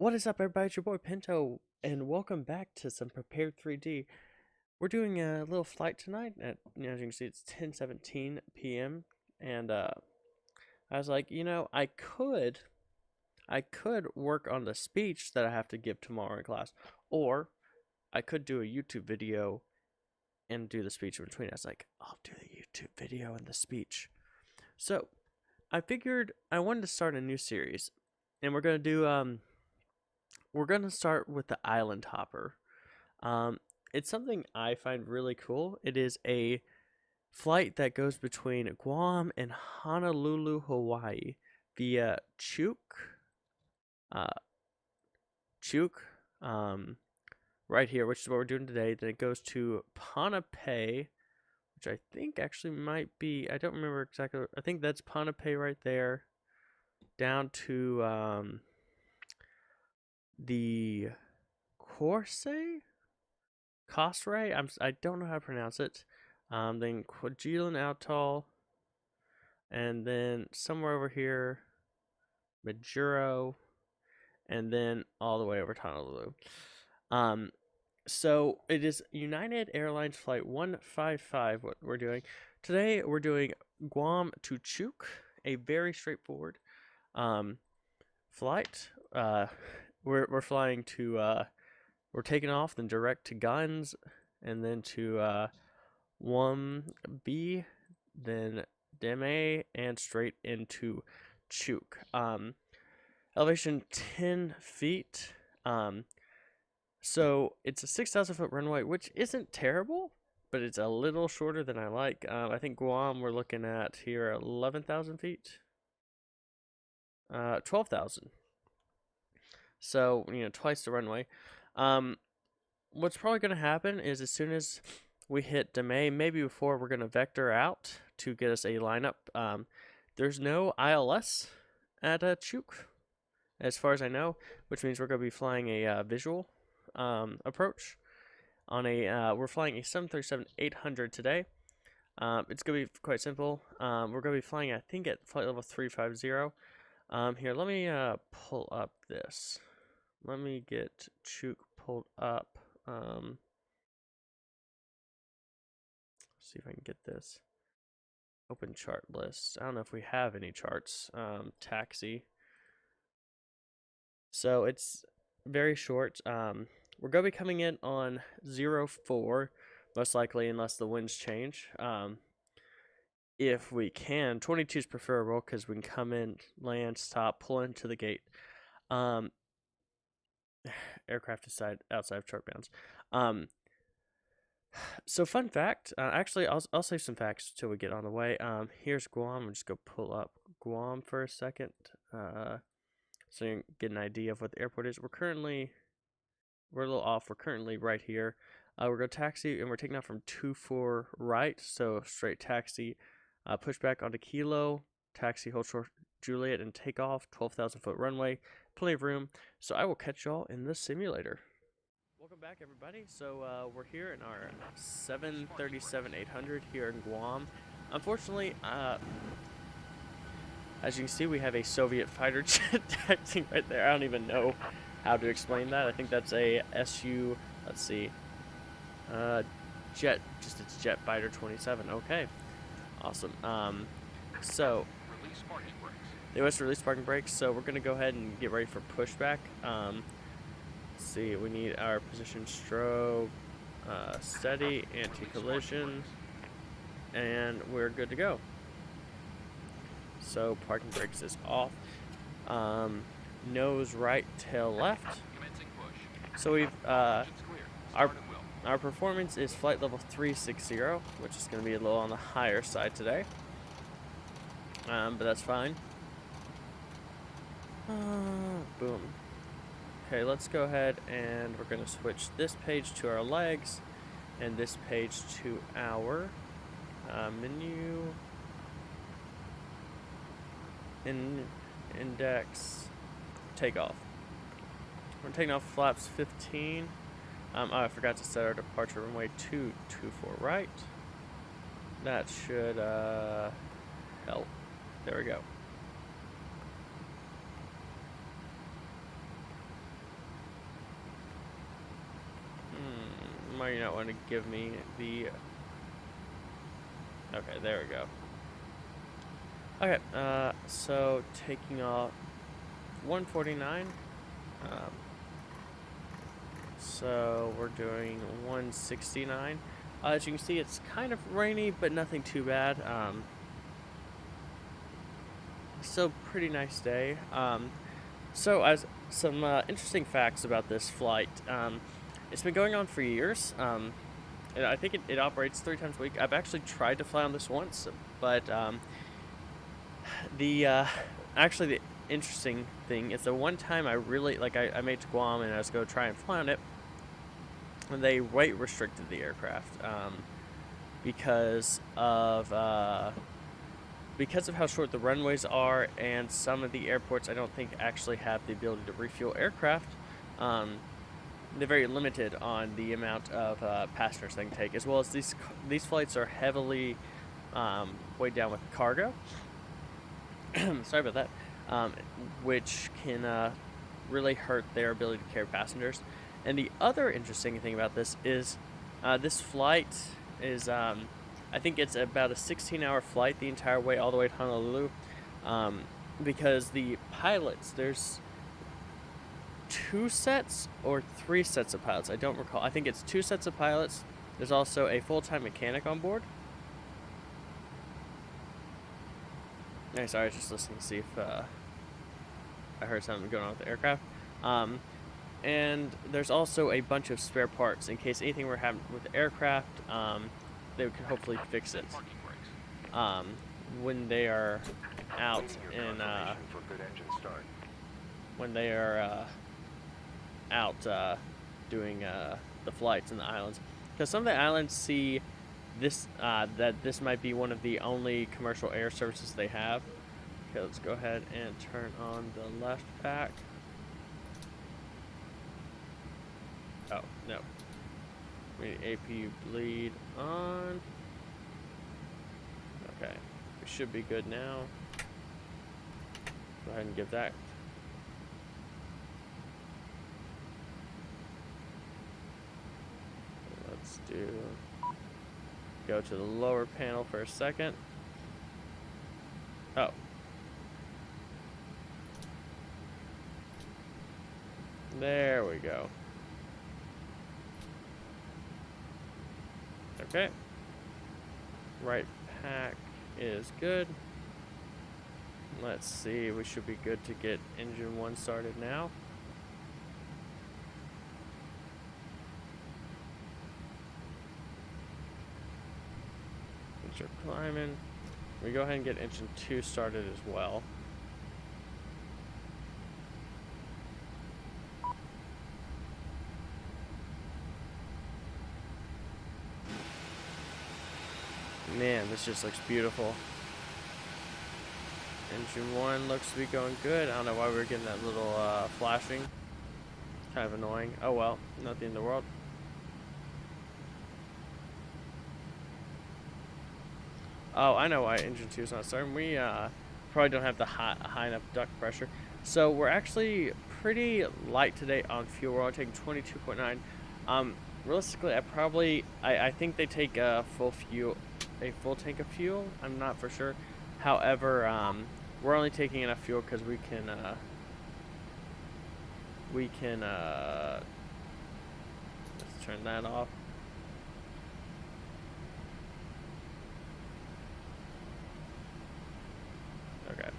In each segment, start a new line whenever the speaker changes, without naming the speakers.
What is up, everybody? It's your boy Pinto, and welcome back to some Prepared 3D. We're doing a little flight tonight. As you can see, it's 10:17 p.m. And I was like, I could work on the speech that I have to give tomorrow in class, or I could do a YouTube video and do the speech in between. I was like, I'll do the YouTube video and the speech. So I figured I wanted to start a new series, and we're gonna start with the Island Hopper. It's something I find really cool. It is a flight that goes between Guam and Honolulu, Hawaii, via uh, Chuuk, right here, which is what we're doing today. Then it goes to Ponape, which I think actually might be, I don't remember exactly. I think that's Ponape right there, down to the Cosray. I don't know how to pronounce it. Then Kwajalein Atoll, and then somewhere over here, Majuro, and then all the way over to Honolulu. So it is United Airlines Flight 155. What we're doing today, we're doing Guam to Chuuk, a very straightforward flight. We're flying to we're taking off, then direct to Guns, and then to B, then Deme, and straight into Chuuk. Elevation 10 feet. So it's a 6,000 foot runway, which isn't terrible, but it's a little shorter than I like. I think Guam we're looking at here 11,000 feet. 12,000. So, twice the runway. What's probably going to happen is as soon as we hit Deme, maybe before, we're going to vector out to get us a lineup. There's no ILS at Chuuk, as far as I know, which means we're going to be flying a visual approach on we're flying a 737-800 today. It's going to be quite simple. We're going to be flying, I think, at flight level 350. Here, let me pull up this. Let me get Chuuk pulled up. See if I can get this. Open chart list. I don't know if we have any charts. Taxi. So it's very short. We're going to be coming in on 04, most likely, unless the winds change. If we can, 22 is preferable because we can come in, land, stop, pull into the gate. Aircraft outside of chart bounds. So fun fact, actually I'll save some facts till we get on the way. Here's Guam. I'll just go pull up Guam for a second, so you can get an idea of what the airport is. We're a little off. We're currently right here. We're going to taxi, and we're taking off from 24 right, so straight taxi, push back onto Kilo, taxi, hold short Juliet, and take off. 12,000 foot runway, plenty of room. So I will catch y'all in the simulator. Welcome back, everybody. So we're here in our 737-800 here in Guam. Unfortunately, as you can see, we have a Soviet fighter jet taxiing right there. I don't even know how to explain that. I think that's a SU, let's see, jet, just its jet fighter 27. Okay, awesome. So they must release parking brakes. So we're gonna go ahead and get ready for pushback. See, we need our position strobe steady, anti-collision, and we're good to go. So parking brakes is off. Nose right, tail left. So we've our performance is flight level 360, which is going to be a little on the higher side today, but that's fine. Boom. Okay, let's go ahead and we're going to switch this page to our legs and this page to our menu, index, takeoff. We're taking off flaps 15. I forgot to set our departure runway 224 right. That should help. There we go. might not want to give me the... Okay, there we go. Okay, so taking off 149. So we're doing 169. As you can see, it's kind of rainy, but nothing too bad. Still pretty nice day. So as some interesting facts about this flight, it's been going on for years. And I think it operates 3 times a week. I've actually tried to fly on this once, but actually the interesting thing is the one time I really I made to Guam and I was going to try and fly on it, and they weight restricted the aircraft because of how short the runways are, and some of the airports I don't think actually have the ability to refuel aircraft. They're very limited on the amount of passengers they can take, as well as these flights are heavily weighed down with cargo. Sorry about that. Which can really hurt their ability to carry passengers. And the other interesting thing about this is this flight is, I think it's about a 16-hour flight the entire way, all the way to Honolulu, because the pilots, there's 2 sets or 3 sets of pilots. I don't recall. I think it's 2 sets of pilots. There's also a full-time mechanic on board. Hey, sorry, I was just listening to see if I heard something going on with the aircraft. And there's also a bunch of spare parts in case anything were happening with the aircraft. They could hopefully fix it when they are out in doing the flights in the islands, because some of the islands see this that this might be one of the only commercial air services they have. Okay, let's go ahead and turn on the left pack. Oh, no. We need APU bleed on. Okay, we should be good now. Go ahead and give that. Let's go to the lower panel for a second. Oh. There we go. Okay. Right pack is good. Let's see, we should be good to get engine 1 started now. Things are climbing. We go ahead and get engine 2 started as well. Man, this just looks beautiful. Engine 1 looks to be going good. I don't know why we're getting that little flashing. Kind of annoying. Oh well, nothing in the world. Oh, I know why engine 2 is not starting. We probably don't have the high enough duct pressure. So we're actually pretty light today on fuel. We're only taking 22.9. Realistically, I think they take a full tank of fuel. I'm not for sure. However, we're only taking enough fuel because we can let's turn that off. Okay,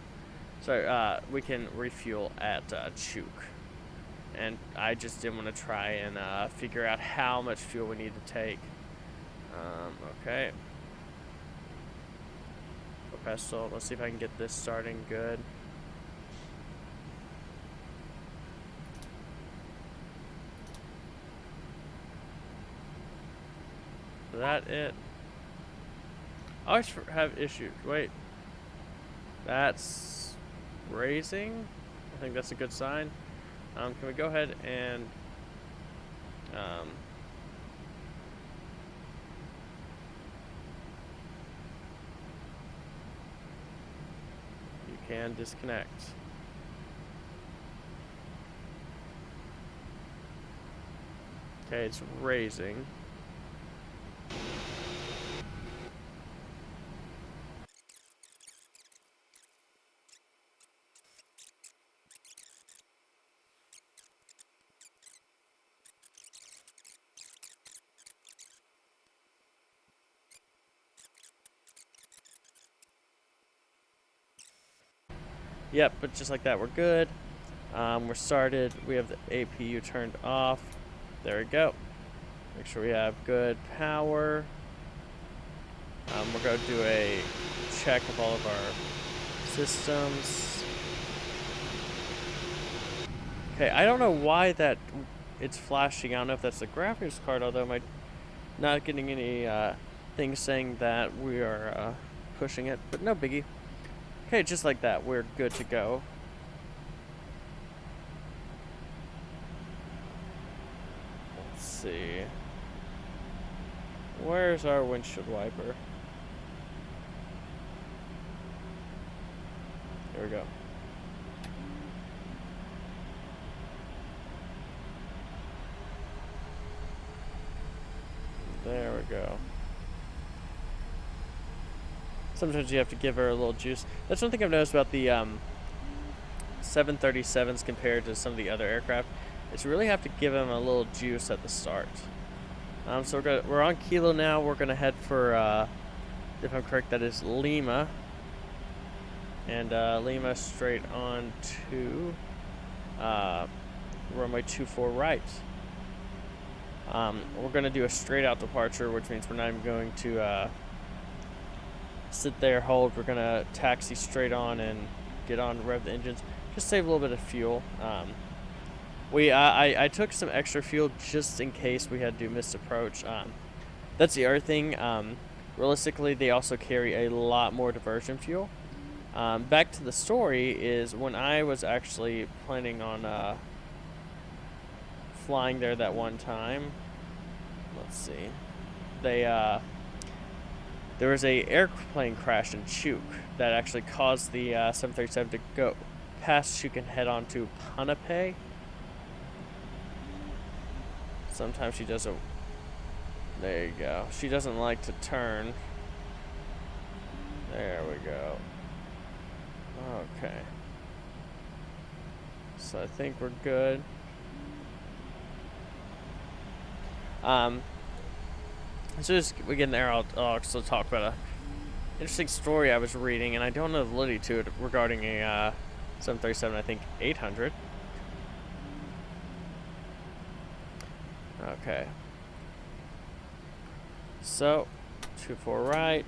so we can refuel at Chuk, and I just didn't want to try and figure out how much fuel we need to take. Okay. Pestle. Let's see if I can get this starting good. Is that it? I always have issues. Wait. That's raising. I think that's a good sign. Can we go ahead and can disconnect. Okay, it's raising. Yep, but just like that, we're good. We're started. We have the APU turned off. There we go. Make sure we have good power. We're going to do a check of all of our systems. Okay, I don't know why that it's flashing. I don't know if that's the graphics card, although I'm not getting any things saying that we are pushing it, but no biggie. Okay, just like that, we're good to go. Let's see. Where's our windshield wiper? There we go. There we go. Sometimes you have to give her a little juice. That's one thing I've noticed about the 737s compared to some of the other aircraft. Is you really have to give them a little juice at the start. So we're on Kilo now. We're gonna head for, if I'm correct, that is Lima. And Lima straight on to runway 24 right. We're gonna do a straight out departure, which means we're not even going to sit there, hold. We're gonna taxi straight on and get on, rev the engines, just save a little bit of fuel. I took some extra fuel just in case we had to miss approach. That's the other thing. Realistically, they also carry a lot more diversion fuel. Back to the story is when I was actually planning on flying there that one time. Let's see. There was a airplane crash in Chuuk that actually caused the 737 to go past Chuuk and head on to Ponape. Sometimes she doesn't. There you go. She doesn't like to turn. There we go. Okay. So I think we're good. So just we get in there, I'll also talk about a interesting story I was reading, and I don't know the validity to it regarding a 737, I think 800. Okay. So 24 right.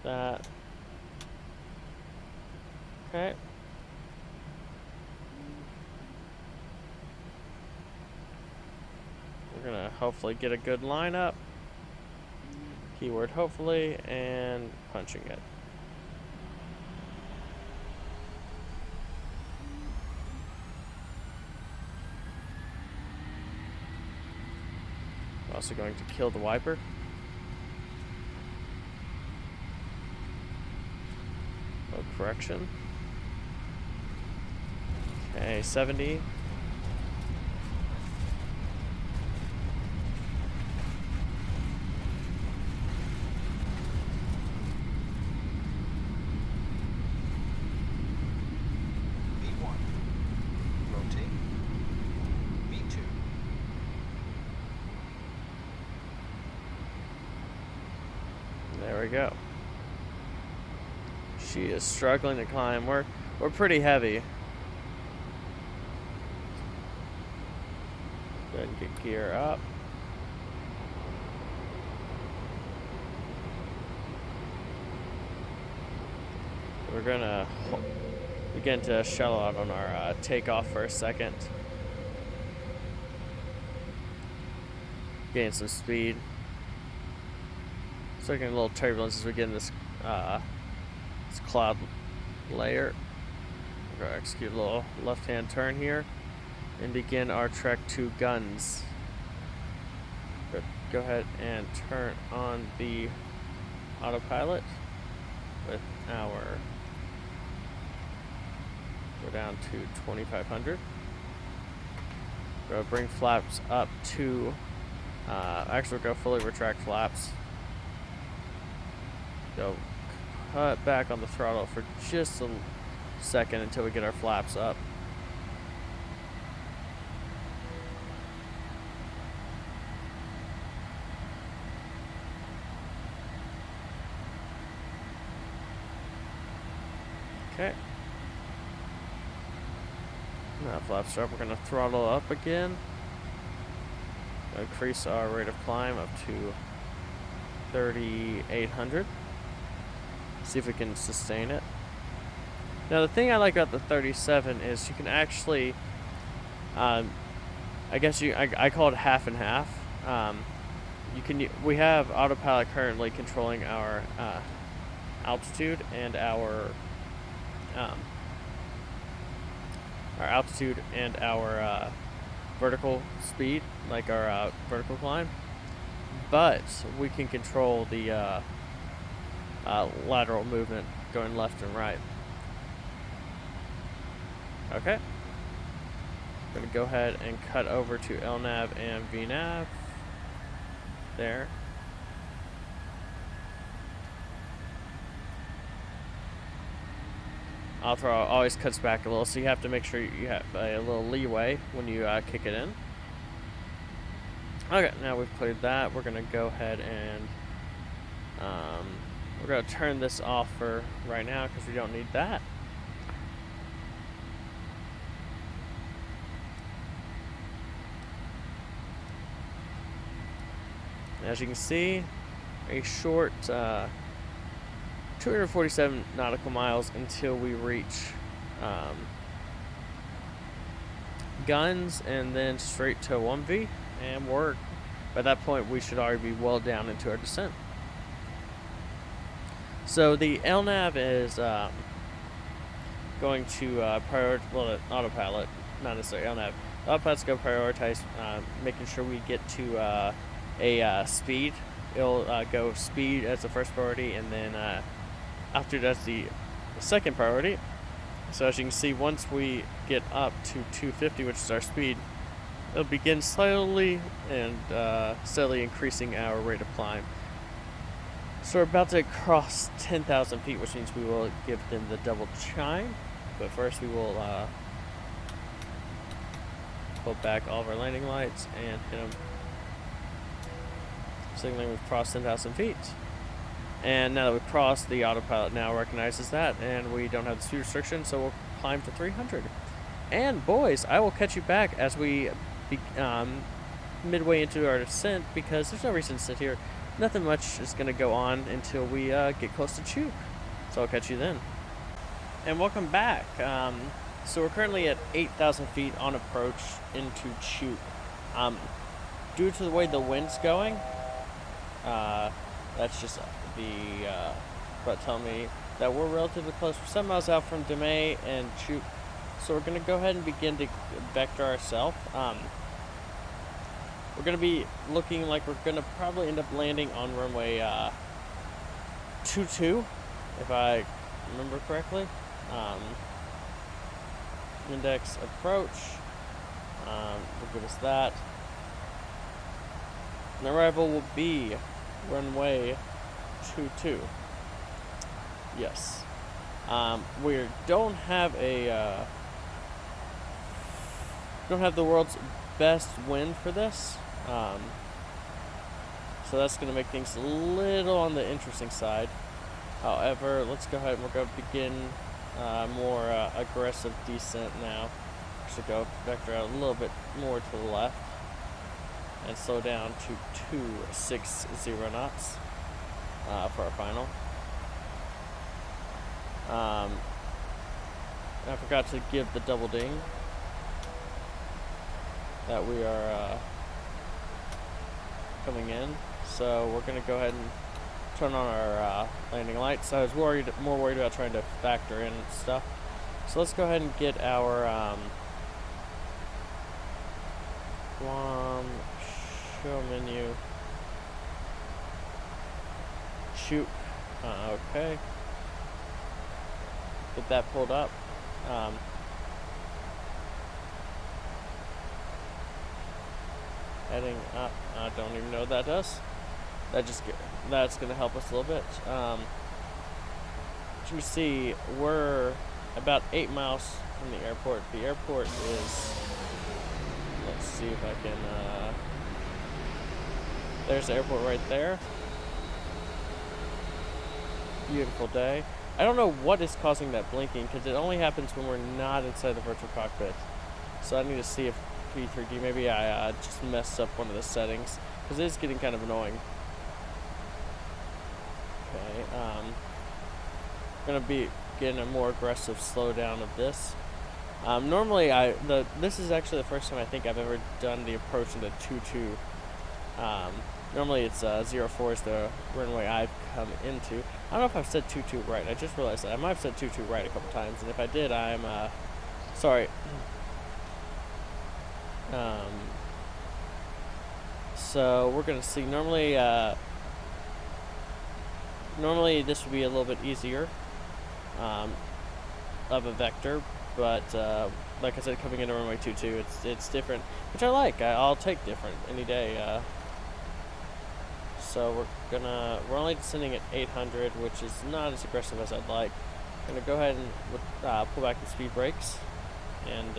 That. Okay. We're gonna hopefully get a good lineup. Keyword hopefully, and punching it. We're also going to kill the wiper. No correction. Okay, 70. There we go. She is struggling to climb. We're pretty heavy. Go ahead and get gear up. We're gonna begin to shuttle out on our takeoff for a second. Gain some speed. So getting a little turbulence as we get in this cloud layer. We're going to execute a little left-hand turn here and begin our trek to guns. Go ahead and turn on the autopilot with our, go down to 2500. We're going to bring flaps up to, actually we'll go fully retract flaps. Go cut back on the throttle for just a second until we get our flaps up. Okay, Now flaps are up. We're going to throttle up again. Increase our rate of climb up to 3,800. See if we can sustain it. Now the thing I like about the 37 is you can actually, I guess I call it half and half. We have autopilot currently controlling our altitude and our vertical speed, like our vertical climb, but we can control the lateral movement going left and right. Okay, I'm gonna go ahead and cut over to LNAV and VNAV there. Throttle always cuts back a little, so you have to make sure you have a little leeway when you kick it in. Okay, now we've cleared that. We're gonna go ahead and we're gonna turn this off for right now because we don't need that. As you can see, a short 247 nautical miles until we reach guns, and then straight to 1V, and by that point we should already be well down into our descent. So the LNAV is going to autopilot, not necessarily LNAV. Autopilot's going to prioritize making sure we get to a speed. It'll go speed as the first priority, and then after that's the second priority. So as you can see, once we get up to 250, which is our speed, it'll begin slowly and steadily increasing our rate of climb. So we're about to cross 10,000 feet, which means we will give them the double chime. But first we will pull back all of our landing lights and hit them, signaling we've crossed 10,000 feet. And now that we've crossed, the autopilot now recognizes that, and we don't have the speed restriction, so we'll climb to 300. And boys, I will catch you back as we midway into our descent, because there's no reason to sit here. Nothing much is going to go on until we get close to Chuuk. So I'll catch you then. And welcome back. So we're currently at 8,000 feet on approach into Chuuk. Due to the way the wind's going, that's just but telling me that we're relatively close. We're 7 miles out from Deme and Chuuk, so we're going to go ahead and begin to vector ourselves. We're going to be looking like we're going to probably end up landing on runway 22, if I remember correctly. Index approach will give us that. And arrival will be runway 22. Yes. We don't have the world's best wind for this. So that's going to make things a little on the interesting side. However, let's go ahead and we're going to begin more aggressive descent now. Should go vector out a little bit more to the left and slow down to 260 knots for our final. I forgot to give the double ding that we are coming in, so we're going to go ahead and turn on our landing lights. I was more worried about trying to factor in stuff. So let's go ahead and get our Guam show menu. Shoot. Okay. Get that pulled up. Heading up. I don't even know what that does. That's going to help us a little bit. As you see, we're about 8 miles from the airport. The airport is, let's see if I can, there's the airport right there. Beautiful day. I don't know what is causing that blinking, because it only happens when we're not inside the virtual cockpit. So I need to see if P3D, maybe I just messed up one of the settings, because it is getting kind of annoying. Okay, gonna be getting a more aggressive slowdown of this. Normally, this is actually the first time I think I've ever done the approach into 2-2. Normally it's 0-4 is the runway I've come into. I don't know if I've said 2-2 right. I just realized that I might have said 2-2 right a couple times, and if I did, I'm sorry. So we're gonna see. Normally this would be a little bit easier of a vector, but like I said, coming into runway 22, it's different, which I like. I'll take different any day. So we're only descending at 800, which is not as aggressive as I'd like. I'm gonna go ahead and pull back the speed brakes, and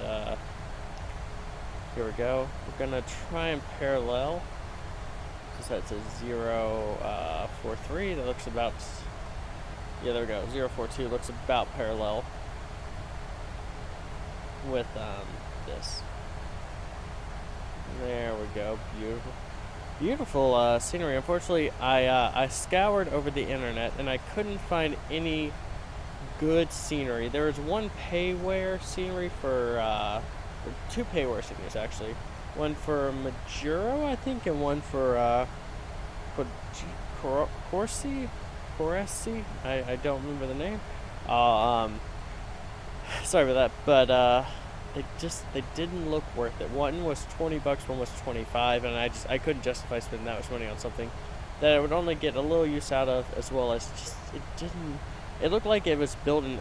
here we go. We're gonna try and parallel, because that's a 0.43. That looks about, yeah, there we go. 0.42 looks about parallel with this. There we go. Beautiful. Beautiful scenery. Unfortunately, I scoured over the internet and I couldn't find any good scenery. There was one payware scenery for two payware sceneries actually. One for Majuro, I think, and one for Corsi. I don't remember the name. Sorry about that, but they didn't look worth it. One was $20, one was 25, and I couldn't justify spending that much money on something that I would only get a little use out of, as well as just it looked like it was built in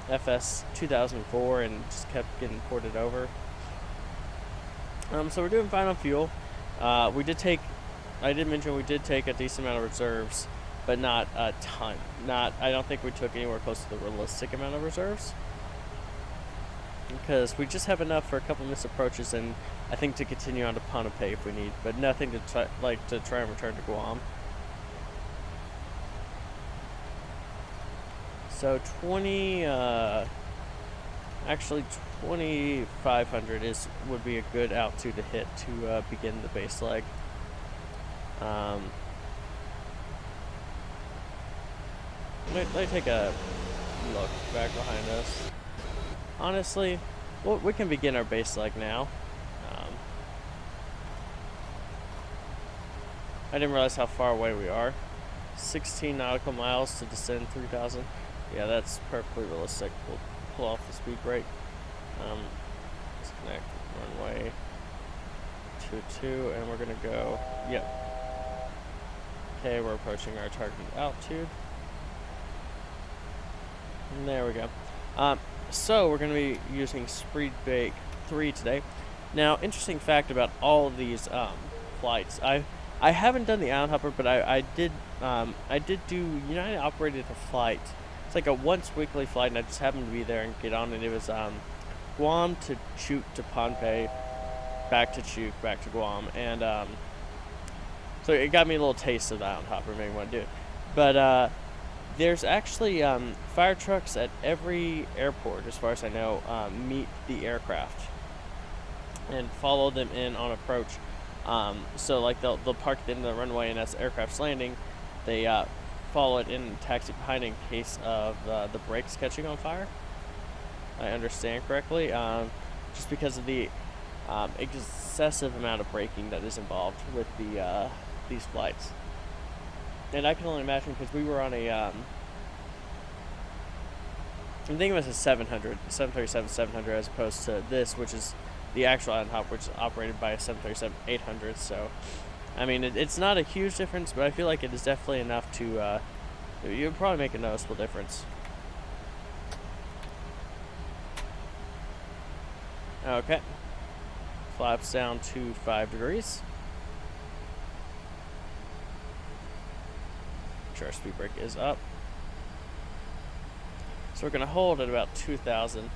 FS 2004 and just kept getting ported over. So we're doing fine on fuel. I did mention we did take a decent amount of reserves, but not a ton. I don't think we took anywhere close to the realistic amount of reserves, because we just have enough for a couple missed approaches, and I think to continue on to Ponape if we need, but nothing to try and return to Guam. So 2,500 would be a good altitude to hit to begin the base leg. Let me take a look back behind us. Honestly, well, we can begin our base leg now. I didn't realize how far away we are. 16 nautical miles to descend 3,000. Yeah, that's perfectly realistic. We'll pull off the speed brake. Disconnect runway 22, and we're gonna go. Yep. Okay, we're approaching our targeted altitude. And there we go. So we're going to be using speed brake 3 today. Now, interesting fact about all of these flights. I haven't done the Island Hopper, but I did do United operated a flight. It's like a once weekly flight, and I just happened to be there and get on it. It was Guam to Chuuk to Pohnpei, back to Chuuk, back to Guam, and so it got me a little taste of the Island Hopper. Maybe want to do it, but there's actually fire trucks at every airport, as far as I know, meet the aircraft and follow them in on approach. So like they'll park at the end of the runway, and as the aircraft's landing, they follow it in and taxi behind in case of the brakes catching on fire. I understand correctly, just because of the excessive amount of braking that is involved with these flights. And I can only imagine, because we were on a, I think it was a 737-700, as opposed to this, which is the actual Island Hopper, which is operated by a 737-800. So, I mean, it's not a huge difference, but I feel like it is definitely enough to, you would probably make a noticeable difference. Okay. Flaps down to 5 degrees. Our speed brake is up, so we're going to hold at about 2,000.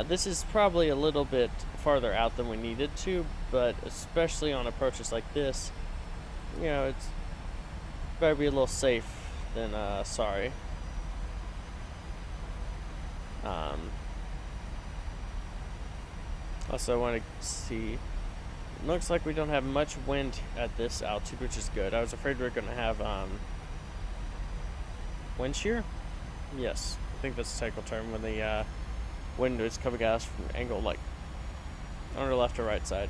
This is probably a little bit farther out than we needed to, but especially on approaches like this, you know, it's better be a little safe than sorry. Also, I want to see. Looks like we don't have much wind at this altitude, which is good. I was afraid we were going to have wind shear. Yes, I think that's the technical term when the wind is coming at us from an angle like on our left or right side.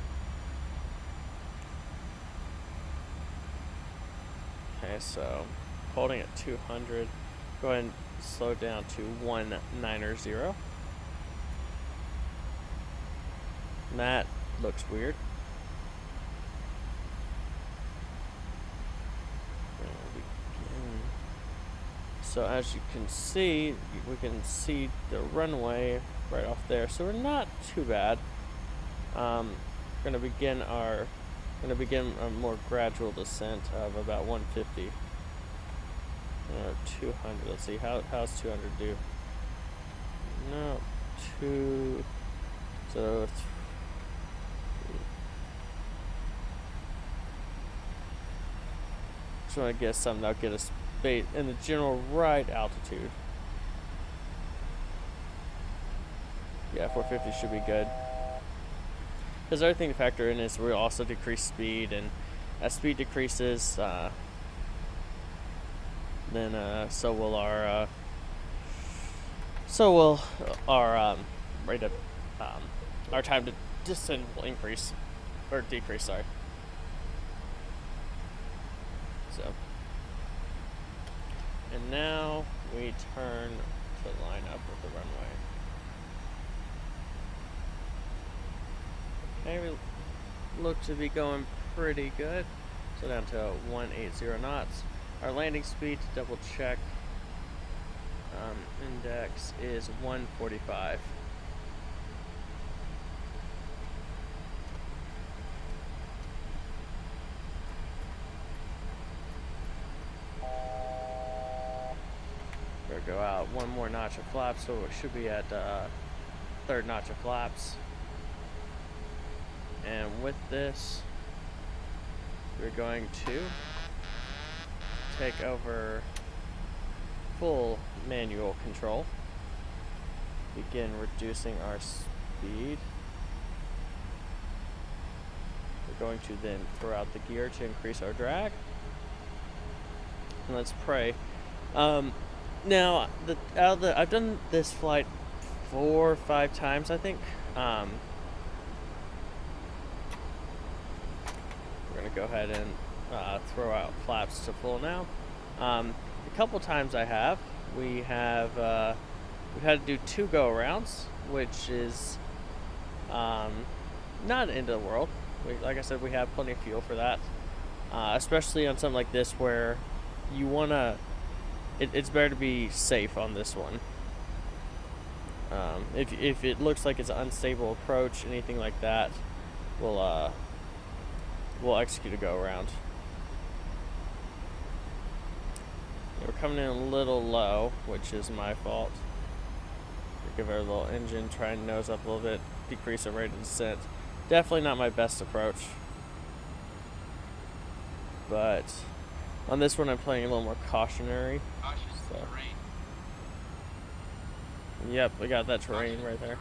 Okay, so holding at 200. Go ahead and slow down to 190. That looks weird. So as you can see, we can see the runway right off there. So we're not too bad. We're gonna begin a more gradual descent of about 150 or 200. Let's see how's 200 do. No, so just want to guess something that'll get us in the general right altitude. Yeah, 450 should be good. Because the other thing to factor in is we'll also decrease speed, and as speed decreases, then so will our rate of our time to descend will increase or decrease. Sorry. So, and now we turn to line up with the runway. Okay, we look to be going pretty good. So down to 180 knots. Our landing speed, to double check, index is 145. We'll go out one more notch of flaps, so it should be at third notch of flaps. And with this, we're going to take over full manual control. Begin reducing our speed. We're going to then throw out the gear to increase our drag. And let's pray. Now, I've done this flight 4 or 5 times, I think. We're gonna go ahead and throw out flaps to full now. A couple times we've had to do 2 go-arounds, which is not the end of the world. Like I said, we have plenty of fuel for that, especially on something like this where you wanna. It's better to be safe on this one. If it looks like it's an unstable approach, anything like that, we'll execute a go-around. We're coming in a little low, which is my fault. We'll give our little engine, try and nose up a little bit, decrease our rate of descent. Definitely not my best approach. But on this one, I'm playing a little more cautionary. So. Yep, we got that terrain right there.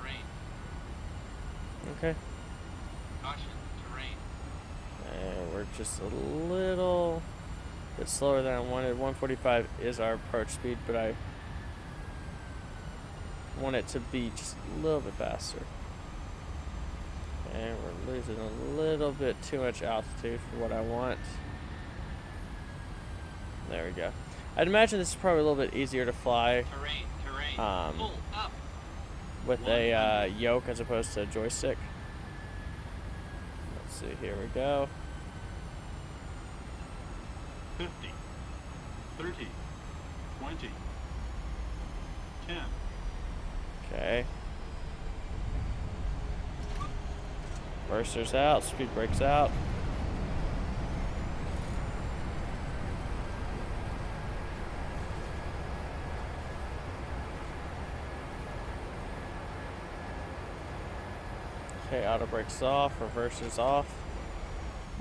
Okay. And we're just a little bit slower than I wanted. 145 is our approach speed, but I want it to be just a little bit faster. And we're losing a little bit too much altitude for what I want. There we go. I'd imagine this is probably a little bit easier to fly with a yoke as opposed to a joystick. Let's see, here we go.
50, 30, 20, 10.
Okay. Reversers out, speed brakes out. Okay, auto brakes off, reversers off.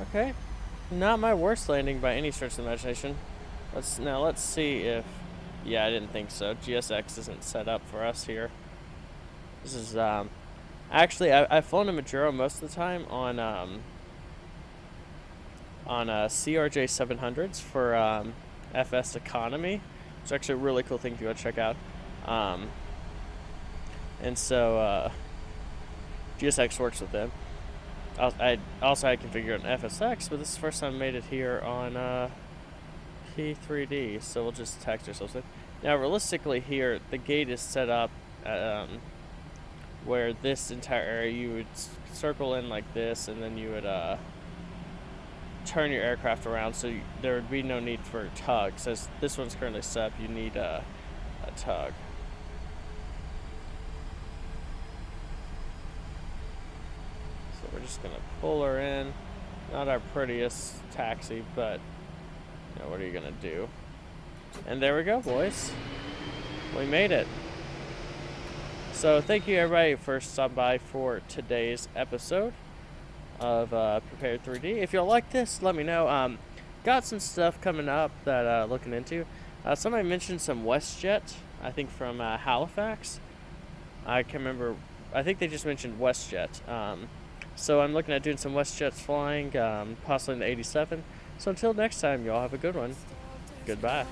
Okay, not my worst landing by any stretch of the imagination. Let's see if, yeah, I didn't think so. GSX isn't set up for us here. This is Actually, I've flown a Majuro most of the time on CRJ 700s for FS economy. It's actually a really cool thing if you want to check out. And so GSX works with them. I also had configured on FSX, but this is the first time I made it here on P3D, so we'll just text ourselves in. Now, realistically here, the gate is set up where this entire area, you would circle in like this, and then you would turn your aircraft around, so there would be no need for tugs. As this one's currently set up, you need a tug. So we're just gonna pull her in. Not our prettiest taxi, but you know, what are you gonna do? And there we go, boys. We made it. So thank you everybody for stopping by for today's episode of Prepared 3D. If y'all like this, let me know. Got some stuff coming up that looking into. Somebody mentioned some WestJet, I think from Halifax. I can't remember. I think they just mentioned WestJet. So I'm looking at doing some WestJets flying, possibly in the 87. So until next time, y'all have a good one. Goodbye.